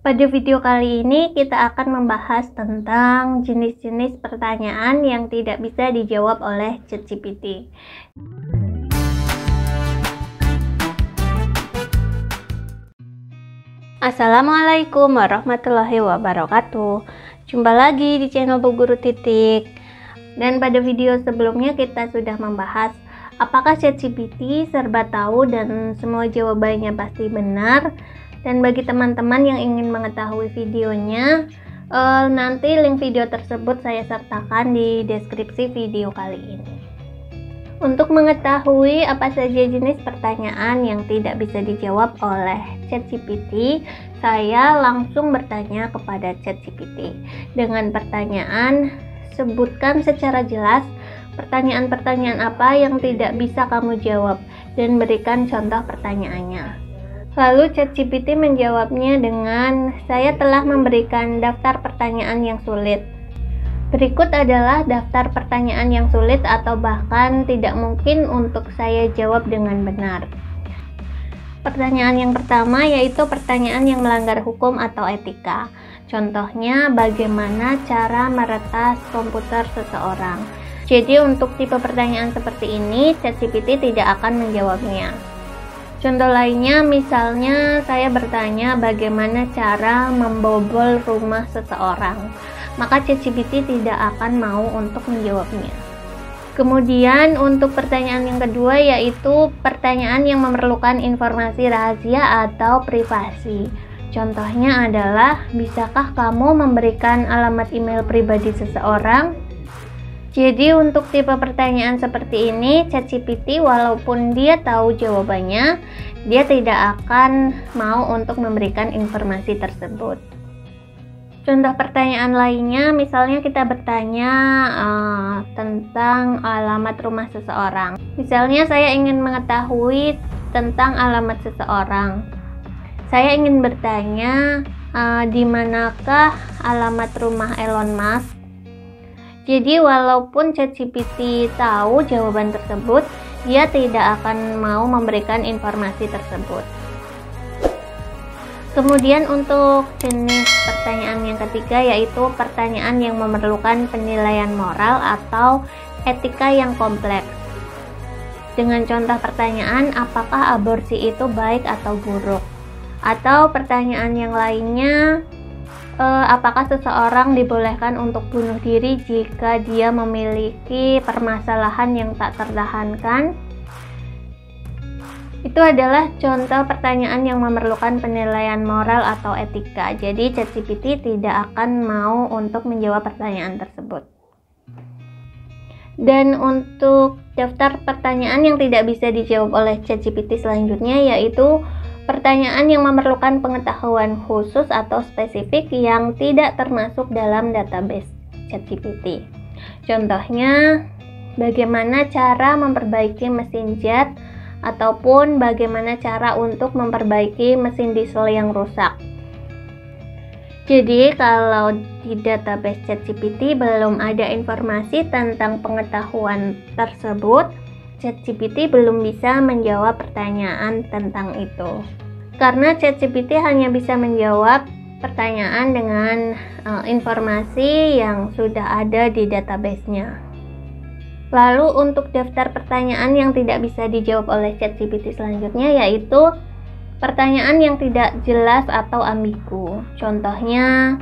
Pada video kali ini kita akan membahas tentang jenis-jenis pertanyaan yang tidak bisa dijawab oleh ChatGPT. Assalamualaikum warahmatullahi wabarakatuh. Jumpa lagi di channel Bu Guru Titik. Dan pada video sebelumnya kita sudah membahas apakah ChatGPT serba tahu dan semua jawabannya pasti benar. Dan bagi teman-teman yang ingin mengetahui videonya, nanti link video tersebut saya sertakan di deskripsi video kali ini. Untuk mengetahui apa saja jenis pertanyaan yang tidak bisa dijawab oleh ChatGPT, saya langsung bertanya kepada ChatGPT dengan pertanyaan, sebutkan secara jelas pertanyaan-pertanyaan apa yang tidak bisa kamu jawab dan berikan contoh pertanyaannya. Lalu ChatGPT menjawabnya dengan, saya telah memberikan daftar pertanyaan yang sulit. Berikut adalah daftar pertanyaan yang sulit atau bahkan tidak mungkin untuk saya jawab dengan benar. Pertanyaan yang pertama yaitu pertanyaan yang melanggar hukum atau etika. Contohnya, bagaimana cara meretas komputer seseorang. Jadi untuk tipe pertanyaan seperti ini, ChatGPT tidak akan menjawabnya. Contoh lainnya, misalnya saya bertanya bagaimana cara membobol rumah seseorang, maka ChatGPT tidak akan mau untuk menjawabnya. Kemudian untuk pertanyaan yang kedua yaitu pertanyaan yang memerlukan informasi rahasia atau privasi. Contohnya adalah, bisakah kamu memberikan alamat email pribadi seseorang? Jadi untuk tipe pertanyaan seperti ini, ChatGPT walaupun dia tahu jawabannya, dia tidak akan mau untuk memberikan informasi tersebut. Contoh pertanyaan lainnya, misalnya kita bertanya tentang alamat rumah seseorang. Misalnya saya ingin mengetahui tentang alamat seseorang. Saya ingin bertanya, di manakah alamat rumah Elon Musk? Jadi walaupun ChatGPT tahu jawaban tersebut, dia tidak akan mau memberikan informasi tersebut. Kemudian untuk jenis pertanyaan yang ketiga yaitu pertanyaan yang memerlukan penilaian moral atau etika yang kompleks. Dengan contoh pertanyaan, apakah aborsi itu baik atau buruk? Atau pertanyaan yang lainnya, apakah seseorang dibolehkan untuk bunuh diri jika dia memiliki permasalahan yang tak tertahankan? Itu adalah contoh pertanyaan yang memerlukan penilaian moral atau etika. Jadi ChatGPT tidak akan mau untuk menjawab pertanyaan tersebut. Dan untuk daftar pertanyaan yang tidak bisa dijawab oleh ChatGPT selanjutnya yaitu pertanyaan yang memerlukan pengetahuan khusus atau spesifik yang tidak termasuk dalam database ChatGPT. Contohnya, bagaimana cara memperbaiki mesin jet ataupun bagaimana cara untuk memperbaiki mesin diesel yang rusak. Jadi, kalau di database ChatGPT belum ada informasi tentang pengetahuan tersebut, ChatGPT belum bisa menjawab pertanyaan tentang itu. Karena ChatGPT hanya bisa menjawab pertanyaan dengan informasi yang sudah ada di database-nya. Lalu untuk daftar pertanyaan yang tidak bisa dijawab oleh ChatGPT selanjutnya yaitu pertanyaan yang tidak jelas atau ambigu. Contohnya,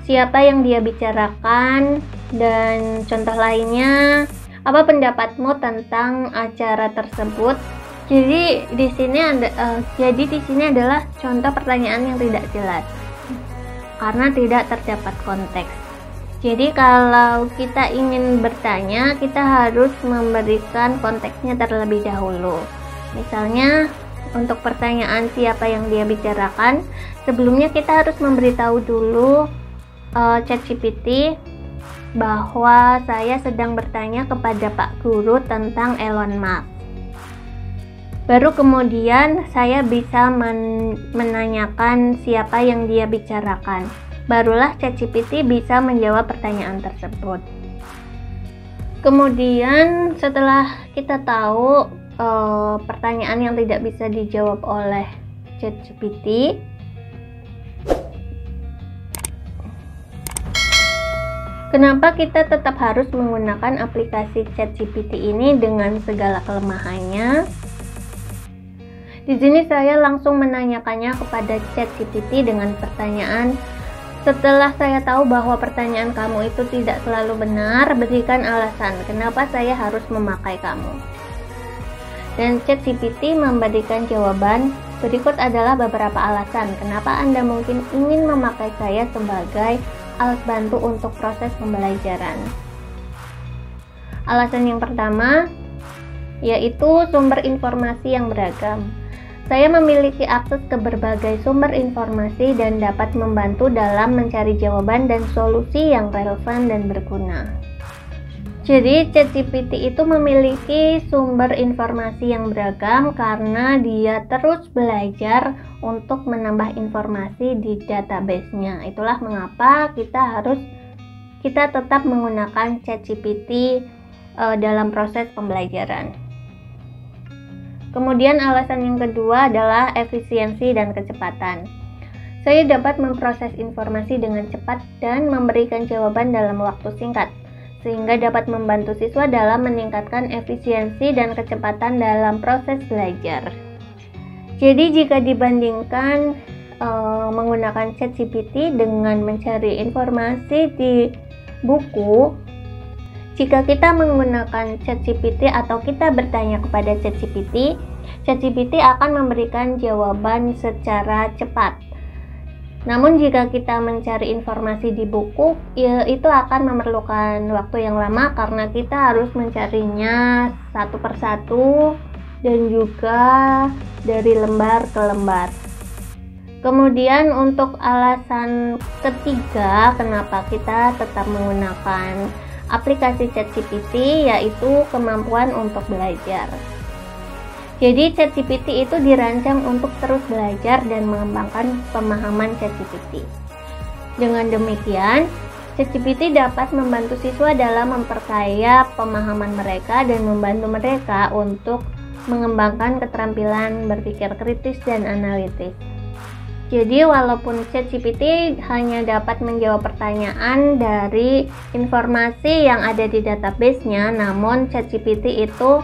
siapa yang dia bicarakan, dan contoh lainnya, apa pendapatmu tentang acara tersebut? Jadi di sini adalah contoh pertanyaan yang tidak jelas karena tidak terdapat konteks. Jadi kalau kita ingin bertanya, kita harus memberikan konteksnya terlebih dahulu. Misalnya untuk pertanyaan siapa yang dia bicarakan, sebelumnya kita harus memberitahu dulu ChatGPT bahwa saya sedang bertanya kepada Pak Guru tentang Elon Musk. Baru kemudian saya bisa menanyakan siapa yang dia bicarakan. Barulah ChatGPT bisa menjawab pertanyaan tersebut. Kemudian setelah kita tahu pertanyaan yang tidak bisa dijawab oleh ChatGPT, Kenapa kita tetap harus menggunakan aplikasi ChatGPT ini dengan segala kelemahannya? Di sini saya langsung menanyakannya kepada ChatGPT dengan pertanyaan, setelah saya tahu bahwa pertanyaan kamu itu tidak selalu benar, berikan alasan kenapa saya harus memakai kamu. Dan ChatGPT memberikan jawaban, berikut adalah beberapa alasan kenapa Anda mungkin ingin memakai saya sebagai alat bantu untuk proses pembelajaran. Alasan yang pertama yaitu sumber informasi yang beragam. Saya memiliki akses ke berbagai sumber informasi dan dapat membantu dalam mencari jawaban dan solusi yang relevan dan berguna. Jadi ChatGPT itu memiliki sumber informasi yang beragam karena dia terus belajar untuk menambah informasi di database-nya. Itulah mengapa kita tetap menggunakan ChatGPT dalam proses pembelajaran. Kemudian alasan yang kedua adalah efisiensi dan kecepatan. Saya dapat memproses informasi dengan cepat dan memberikan jawaban dalam waktu singkat, sehingga dapat membantu siswa dalam meningkatkan efisiensi dan kecepatan dalam proses belajar. Jadi jika dibandingkan menggunakan ChatGPT dengan mencari informasi di buku, jika kita menggunakan ChatGPT atau kita bertanya kepada ChatGPT, ChatGPT akan memberikan jawaban secara cepat. Namun jika kita mencari informasi di buku, ya itu akan memerlukan waktu yang lama karena kita harus mencarinya satu persatu dan juga dari lembar ke lembar. Kemudian untuk alasan ketiga kenapa kita tetap menggunakan aplikasi ChatGPT yaitu kemampuan untuk belajar. Jadi ChatGPT itu dirancang untuk terus belajar dan mengembangkan pemahaman ChatGPT. Dengan demikian, ChatGPT dapat membantu siswa dalam memperkaya pemahaman mereka dan membantu mereka untuk mengembangkan keterampilan berpikir kritis dan analitis. Jadi walaupun ChatGPT hanya dapat menjawab pertanyaan dari informasi yang ada di database-nya, namun ChatGPT itu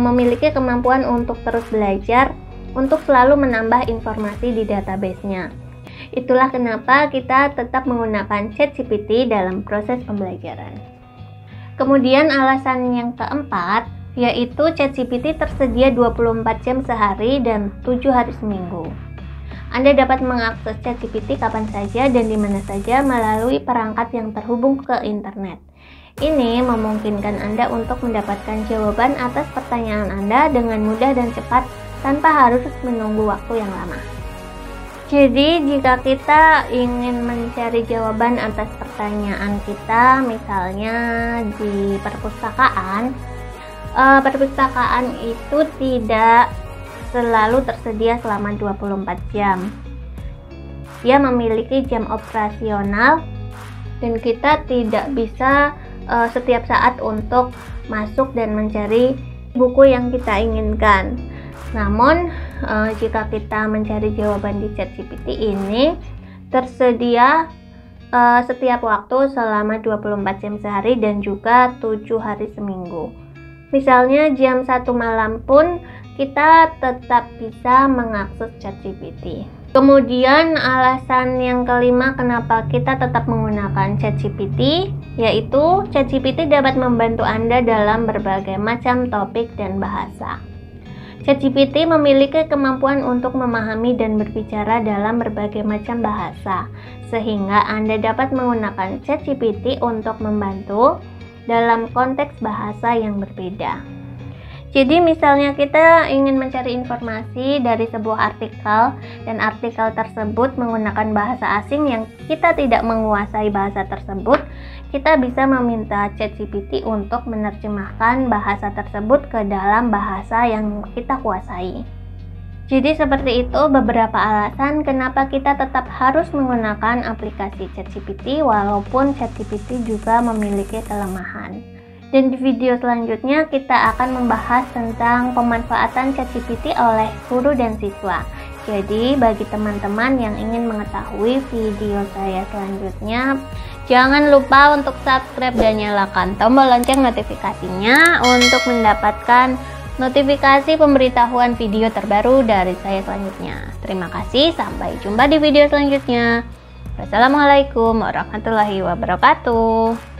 memiliki kemampuan untuk terus belajar untuk selalu menambah informasi di database-nya. Itulah kenapa kita tetap menggunakan ChatGPT dalam proses pembelajaran. Kemudian alasan yang keempat yaitu ChatGPT tersedia 24 jam sehari dan 7 hari seminggu. Anda dapat mengakses ChatGPT kapan saja dan di mana saja melalui perangkat yang terhubung ke internet. Ini memungkinkan Anda untuk mendapatkan jawaban atas pertanyaan Anda dengan mudah dan cepat tanpa harus menunggu waktu yang lama. Jadi, jika kita ingin mencari jawaban atas pertanyaan kita, misalnya di perpustakaan, perpustakaan itu tidak selalu tersedia selama 24 jam. Dia memiliki jam operasional dan kita tidak bisa setiap saat untuk masuk dan mencari buku yang kita inginkan. Namun jika kita mencari jawaban di ChatGPT ini tersedia setiap waktu selama 24 jam sehari dan juga 7 hari seminggu. Misalnya jam 1 malam pun kita tetap bisa mengakses ChatGPT. Kemudian alasan yang kelima kenapa kita tetap menggunakan ChatGPT yaitu ChatGPT dapat membantu Anda dalam berbagai macam topik dan bahasa. ChatGPT memiliki kemampuan untuk memahami dan berbicara dalam berbagai macam bahasa, sehingga Anda dapat menggunakan ChatGPT untuk membantu dalam konteks bahasa yang berbeda. Jadi misalnya kita ingin mencari informasi dari sebuah artikel dan artikel tersebut menggunakan bahasa asing yang kita tidak menguasai bahasa tersebut, kita bisa meminta ChatGPT untuk menerjemahkan bahasa tersebut ke dalam bahasa yang kita kuasai. Jadi seperti itu beberapa alasan kenapa kita tetap harus menggunakan aplikasi ChatGPT walaupun ChatGPT juga memiliki kelemahan. Dan di video selanjutnya kita akan membahas tentang pemanfaatan ChatGPT oleh guru dan siswa. Jadi bagi teman-teman yang ingin mengetahui video saya selanjutnya, jangan lupa untuk subscribe dan nyalakan tombol lonceng notifikasinya untuk mendapatkan notifikasi pemberitahuan video terbaru dari saya selanjutnya. Terima kasih, sampai jumpa di video selanjutnya. Wassalamualaikum warahmatullahi wabarakatuh.